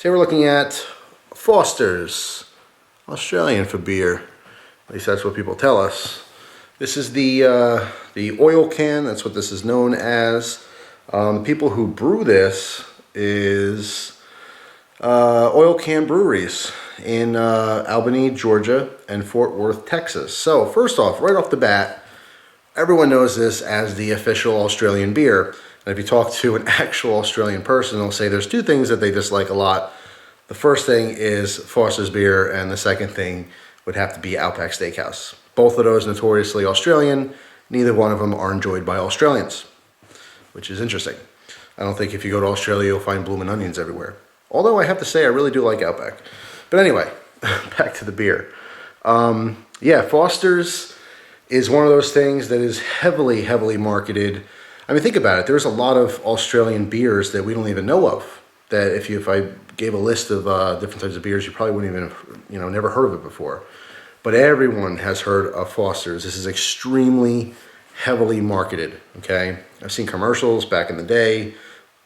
Today we're looking at Foster's, Australian for beer. At least that's what people tell us. This is the oil can. That's what this is known as. The people who brew this is Oil Can Breweries in Albany, Georgia, and Fort Worth, Texas. So first off, right off the bat, everyone knows this as the official Australian beer. And if you talk to an actual Australian person, they'll say there's two things that they dislike a lot. The first thing is Foster's beer, and the second thing would have to be Outback Steakhouse. Both of those notoriously Australian. Neither one of them are enjoyed by Australians, which is interesting. I don't think if you go to Australia, you'll find bloomin' onions everywhere. Although I have to say, I really do like Outback. But anyway, back to the beer. Yeah, Foster's is one of those things that is heavily marketed. I mean, think about it. There's a lot of Australian beers that we don't even know of. That if I gave a list of different types of beers, you probably wouldn't even, never heard of it before. But everyone has heard of Foster's. This is extremely heavily marketed, okay? I've seen commercials back in the day.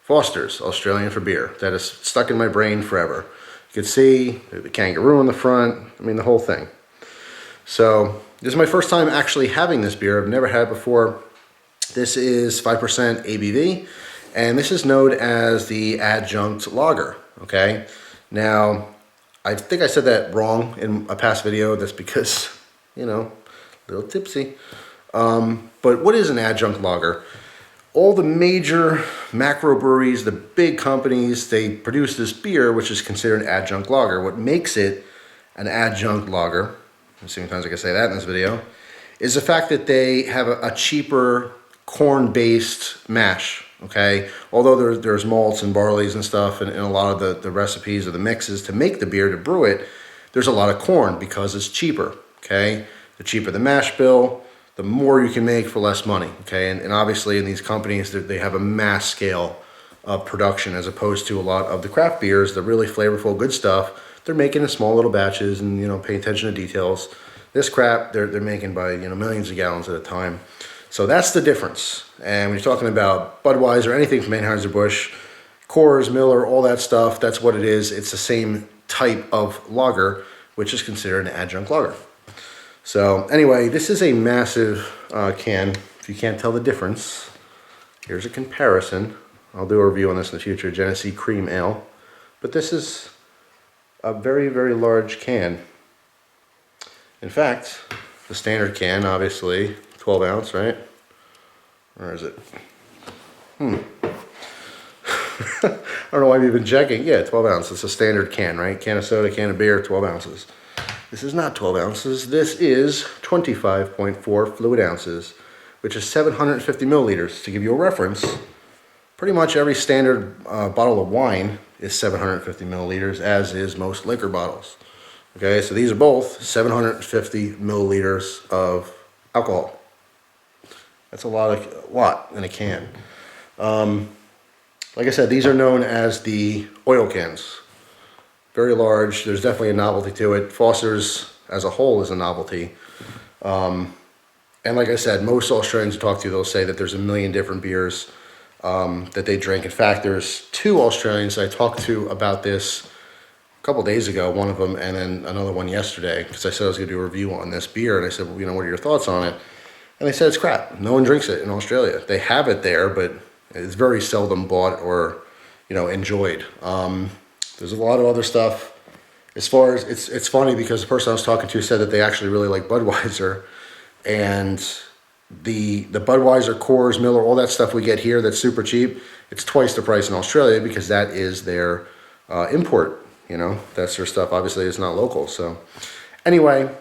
Foster's, Australian for beer. That is stuck in my brain forever. You can see the kangaroo on the front. I mean, the whole thing. So this is my first time actually having this beer. I've never had it before. This is 5% ABV, and this is known as the adjunct lager, okay? Now, I think I said that wrong in a past video. That's because, a little tipsy. But what is an adjunct lager? All the major macro breweries, the big companies, they produce this beer, which is considered an adjunct lager. What makes it an adjunct lager, as many times I can say that in this video, is the fact that they have a cheaper corn-based mash, okay? Although there's malts and barleys and stuff and a lot of the recipes or the mixes to make the beer, to brew it, there's a lot of corn because it's cheaper, okay? The cheaper the mash bill, the more you can make for less money, okay? And obviously in these companies, they have a mass scale of production as opposed to a lot of the craft beers, the really flavorful, good stuff. They're making in small little batches and, pay attention to details. This crap, they're making by, millions of gallons at a time. So that's the difference. And when you're talking about Budweiser, anything from Anheuser-Busch, Coors, Miller, all that stuff, that's what it is. It's the same type of lager, which is considered an adjunct lager. So anyway, this is a massive can. If you can't tell the difference, here's a comparison. I'll do a review on this in the future, Genesee Cream Ale. But this is a very large can. In fact, the standard can, obviously, 12 ounce, right? Where is it? I don't know why I've even checking. Yeah, 12 ounces. It's a standard can, right? Can of soda, can of beer, 12 ounces. This is not 12 ounces. This is 25.4 fluid ounces, which is 750 milliliters. To give you a reference, pretty much every standard bottle of wine is 750 milliliters, as is most liquor bottles. Okay, so these are both 750 milliliters of alcohol. That's a lot in a can. Like I said, these are known as the oil cans. Very large. There's definitely a novelty to it. Foster's as a whole is a novelty. And like I said, most Australians you talk to, they'll say that there's a million different beers that they drink. In fact, there's two Australians I talked to about this a couple days ago, one of them, and then another one yesterday, because I said I was going to do a review on this beer, and I said, well, what are your thoughts on it? And they said it's crap. No one drinks it in Australia. They have it there, but it's very seldom bought or, enjoyed. There's a lot of other stuff. As far as, it's funny because the person I was talking to said that they actually really like Budweiser, and the Budweiser, Coors, Miller, all that stuff we get here that's super cheap, it's twice the price in Australia because that is their import. That's their stuff. Obviously, it's not local. So anyway,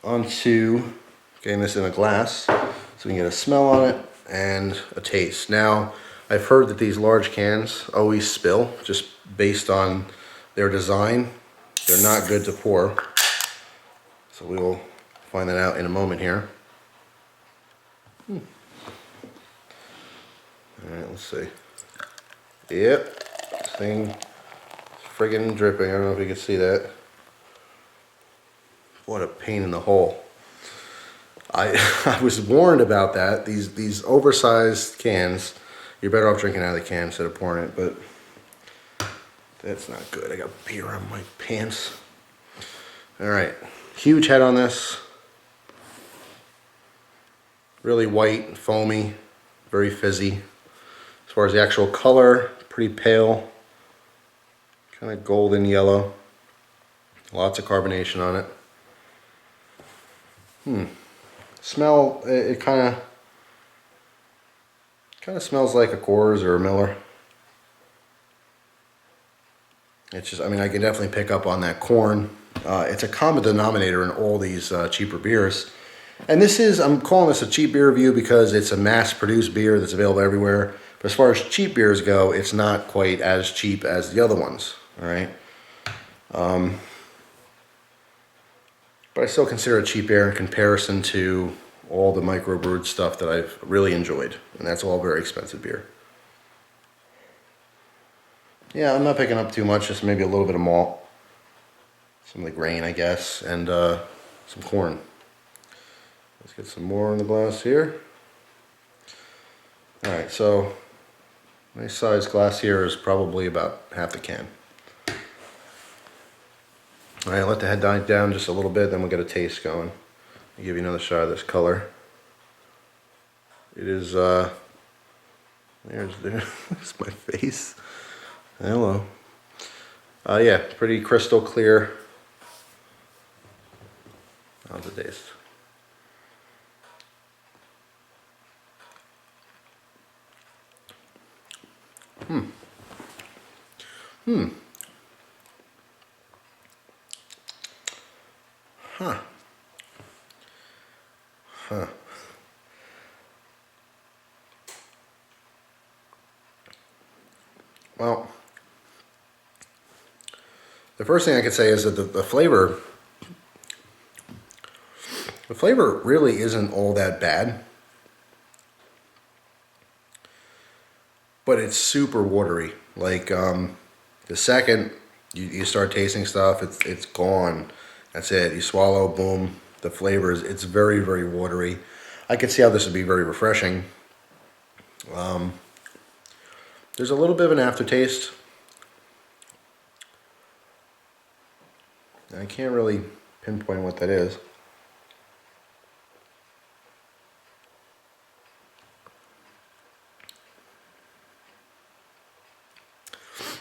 on to getting this in a glass so we can get a smell on it and a taste. Now, I've heard that these large cans always spill just based on their design. They're not good to pour. So we will find that out in a moment here. All right, let's see. Yep, this thing friggin' dripping. I don't know if you can see that. What a pain in the hole. I was warned about that. These oversized cans, you're better off drinking out of the can instead of pouring it. But That's not good. I got beer on my pants. All right, huge head on this. Really white, foamy, very fizzy. As far as the actual color, pretty pale, kind of golden yellow. Lots of carbonation on it. Smell, it kind of smells like a Coors or a Miller. It's just, I mean, I can definitely pick up on that corn. It's a common denominator in all these cheaper beers. And this is, I'm calling this a cheap beer review because it's a mass-produced beer that's available everywhere. But as far as cheap beers go, it's not quite as cheap as the other ones, all right? But I still consider it cheap beer in comparison to all the microbrewed stuff that I've really enjoyed. And that's all very expensive beer. Yeah, I'm not picking up too much, just maybe a little bit of malt. Some of the grain, I guess, and some corn. Let's get some more in the glass here. All right, so nice size glass here is probably about half the can. All right, let the head die down just a little bit, then we'll get a taste going. I'll give you another shot of this color. It is, there's my face. Hello. Yeah, pretty crystal clear. How's the taste? Huh. Well, the first thing I could say is that the flavor really isn't all that bad, but it's super watery. Like the second you start tasting stuff, it's gone. That's it. You swallow, boom. The flavors, it's very, very watery. I could see how this would be very refreshing. There's a little bit of an aftertaste. I can't really pinpoint what that is.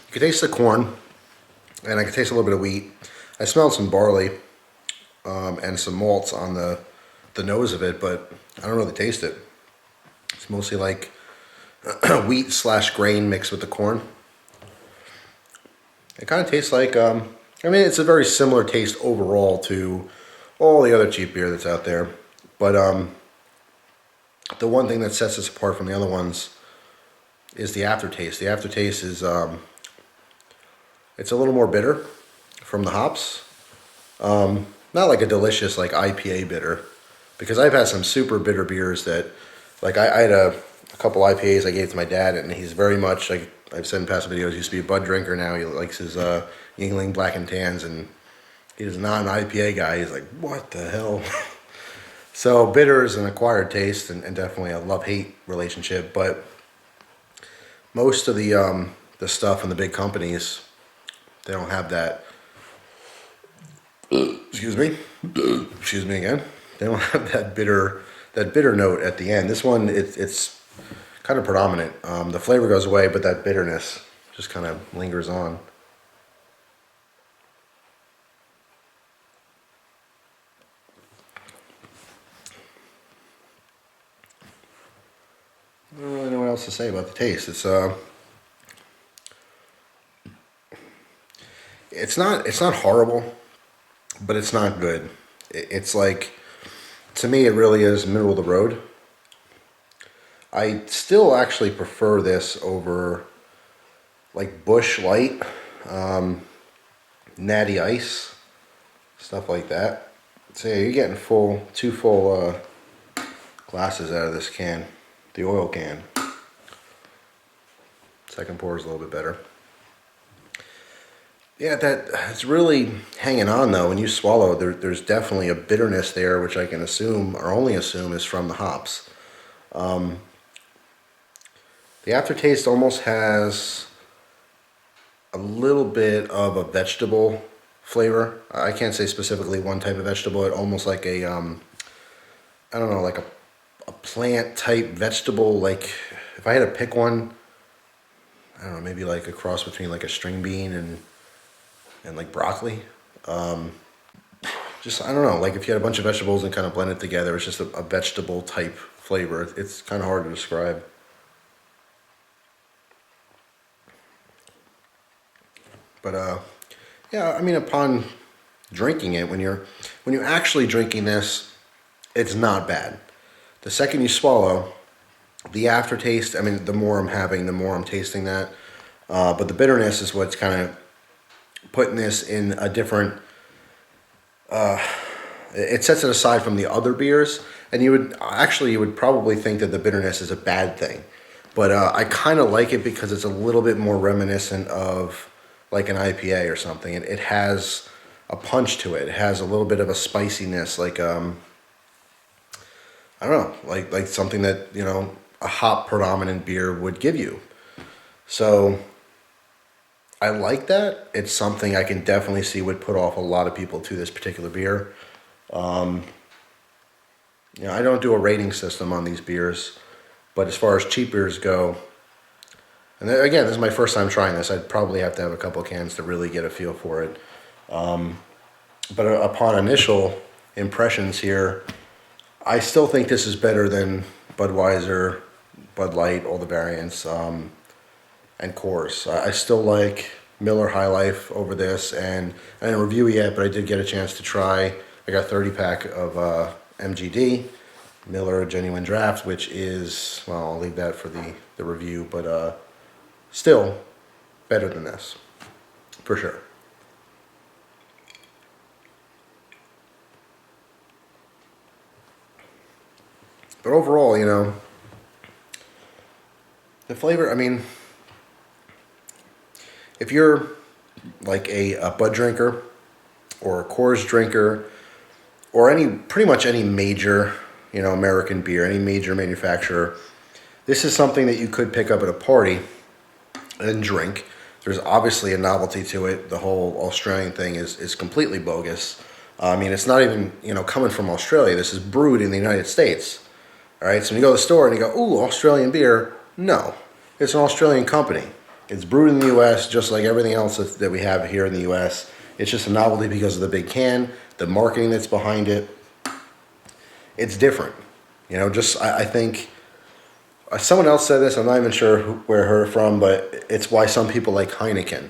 You can taste the corn, and I can taste a little bit of wheat. I smelled some barley and some malts on the nose of it, but I don't really taste it. It's mostly like wheat/grain mixed with the corn. It kind of tastes like, I mean, it's a very similar taste overall to all the other cheap beer that's out there. But the one thing that sets this apart from the other ones is the aftertaste. The aftertaste is, it's a little more bitter from the hops. Not like a delicious like IPA bitter, because I've had some super bitter beers that, like I had a couple IPAs I gave to my dad, and he's very much, like I've said in past videos, he used to be a Bud drinker. Now he likes his Yingling Black and Tans, and he is not an IPA guy. He's like, what the hell? So bitter is an acquired taste, and definitely a love-hate relationship. But most of the stuff in the big companies, they don't have that. Excuse me. Excuse me again. They don't have that bitter note at the end. This one, it's kind of predominant. The flavor goes away, but that bitterness just kind of lingers on. I don't really know what else to say about the taste. It's not horrible, but it's not good. It's like, to me, it really is middle of the road. I still actually prefer this over like Busch Light, Natty Ice, stuff like that. So yeah, you're getting two full glasses out of this can, the oil can. Second pour is a little bit better. Yeah, it's really hanging on though. When you swallow, there's definitely a bitterness there, which I can assume, or only assume, is from the hops. The aftertaste almost has a little bit of a vegetable flavor. I can't say specifically one type of vegetable. It almost like a I don't know, like a plant type vegetable. Like if I had to pick one, I don't know, maybe like a cross between like a string bean and like broccoli. Just I don't know, like if you had a bunch of vegetables and kind of blend it together, it's just a vegetable type flavor. It's kind of hard to describe. But yeah, I mean, upon drinking it, when you're actually drinking this, it's not bad. The second you swallow, the aftertaste, I mean, the more I'm having, the more I'm tasting that. But the bitterness is what's kind of putting this in a different, it sets it aside from the other beers. And you would probably think that the bitterness is a bad thing. But I kind of like it because it's a little bit more reminiscent of like an IPA or something. It has a punch to it. It has a little bit of a spiciness, like I don't know, like something that, you know, a hop predominant beer would give you. So I like that. It's something I can definitely see would put off a lot of people to this particular beer. You know, I don't do a rating system on these beers, but as far as cheap beers go, and then, again, this is my first time trying this. I'd probably have to have a couple cans to really get a feel for it. But upon initial impressions here, I still think this is better than Budweiser, Bud Light, all the variants, and Coors. I still like Miller High Life over this, and I didn't review it yet, but I did get a chance to try. I got a 30-pack of MGD, Miller Genuine Draft, which is, well, I'll leave that for the review, but still better than this, for sure. But overall, you know, the flavor, I mean, if you're like a Bud drinker or a Coors drinker or pretty much any major, you know, American beer, any major manufacturer, this is something that you could pick up at a party and drink. There's obviously a novelty to it. The whole Australian thing is completely bogus. I mean, it's not even, you know, coming from Australia. This is brewed in the United States. All right, so when you go to the store and you go, ooh, Australian beer, no. It's an Australian company. It's brewed in the U.S. just like everything else that we have here in the U.S. It's just a novelty because of the big can, the marketing that's behind it. It's different. You know, just I think someone else said this, I'm not even sure where I heard it from, but it's why some people like Heineken.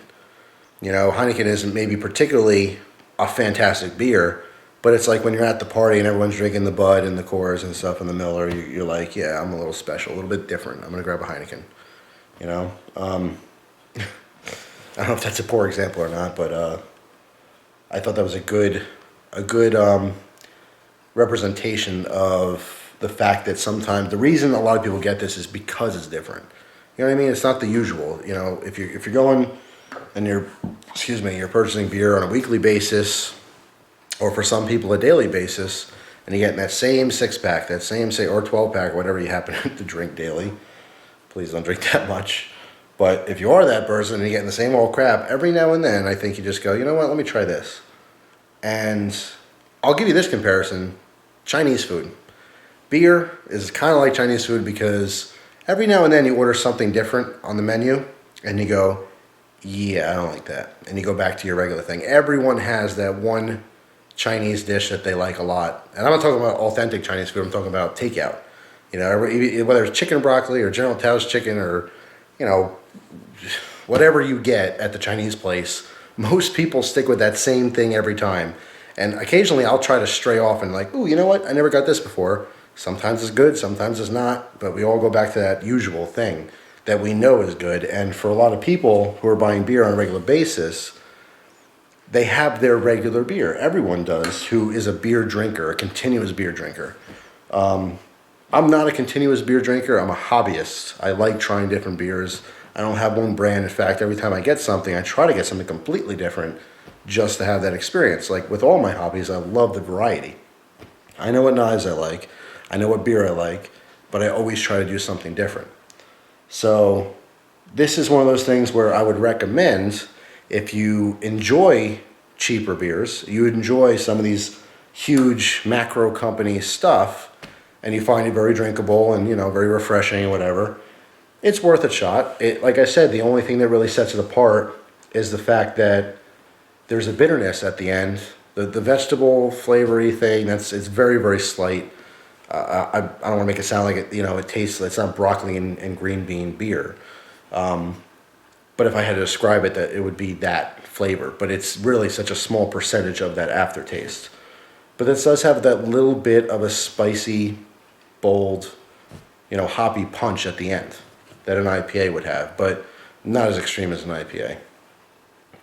You know, Heineken isn't maybe particularly a fantastic beer, but it's like when you're at the party and everyone's drinking the Bud and the Coors and stuff and the Miller, you're like, yeah, I'm a little special, a little bit different. I'm going to grab a Heineken, you know? I don't know if that's a poor example or not, but I thought that was a good representation of the fact that sometimes the reason a lot of people get this is because it's different. You know what I mean? It's not the usual. You know, if you're going and you're purchasing beer on a weekly basis, or for some people a daily basis, and you're getting that same 6-pack, that same or 12-pack, whatever you happen to drink daily. Please don't drink that much. But if you are that person and you're getting the same old crap, every now and then I think you just go, you know what, let me try this. And I'll give you this comparison. Chinese food. Beer is kind of like Chinese food because every now and then you order something different on the menu and you go, yeah, I don't like that. And you go back to your regular thing. Everyone has that one Chinese dish that they like a lot. And I'm not talking about authentic Chinese food. I'm talking about takeout. You know, whether it's chicken and broccoli or General Tao's chicken or, you know, whatever you get at the Chinese place, most people stick with that same thing every time. And occasionally I'll try to stray off and like, ooh, you know what? I never got this before. Sometimes it's good, sometimes it's not. But we all go back to that usual thing that we know is good. And for a lot of people who are buying beer on a regular basis, they have their regular beer. Everyone does who is a beer drinker, a continuous beer drinker. I'm not a continuous beer drinker. I'm a hobbyist. I like trying different beers. I don't have one brand. In fact, every time I get something, I try to get something completely different just to have that experience. Like with all my hobbies, I love the variety. I know what knives I like. I know what beer I like, but I always try to do something different. So this is one of those things where I would recommend, if you enjoy cheaper beers, you enjoy some of these huge macro company stuff, and you find it very drinkable and, you know, very refreshing and whatever, it's worth a shot. Like I said, the only thing that really sets it apart is the fact that there's a bitterness at the end. The vegetable flavory thing, it's very, very slight. I don't want to make it sound like it, you know, it tastes, it's not broccoli and green bean beer. But if I had to describe it, that it would be that flavor. But it's really such a small percentage of that aftertaste. But this does have that little bit of a spicy, bold, you know, hoppy punch at the end that an IPA would have, but not as extreme as an IPA.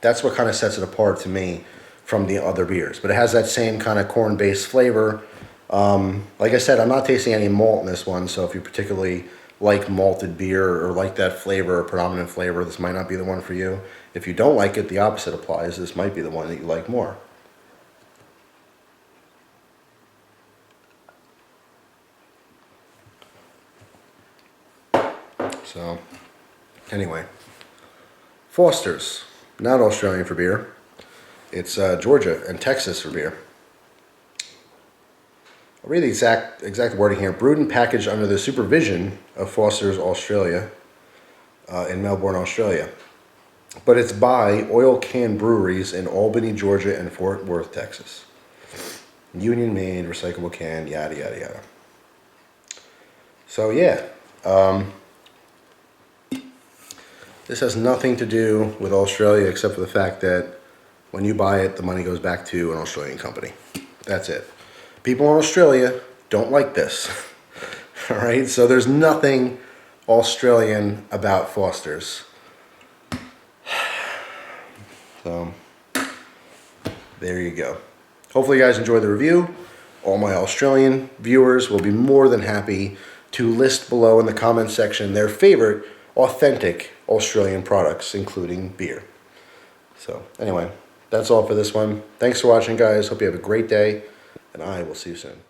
That's what kind of sets it apart to me from the other beers. But it has that same kind of corn-based flavor. Like I said, I'm not tasting any malt in this one, so if you particularly like malted beer or like that flavor or predominant flavor, this might not be the one for you. If you don't like it, the opposite applies. This might be the one that you like more. So, anyway, Foster's, not Australian for beer. It's Georgia and Texas for beer. I'll read the exact wording here. Brewed and packaged under the supervision of Foster's Australia in Melbourne, Australia. But it's by oil can breweries in Albany, Georgia and Fort Worth, Texas. Union made, recyclable can, yada, yada, yada. So yeah, this has nothing to do with Australia except for the fact that when you buy it, the money goes back to an Australian company. That's it. People in Australia don't like this. All right, so there's nothing Australian about Foster's. So there you go. Hopefully you guys enjoyed the review. All my Australian viewers will be more than happy to list below in the comment section their favorite authentic Australian products, including beer. So anyway, that's all for this one. Thanks for watching, guys. Hope you have a great day, and I will see you soon.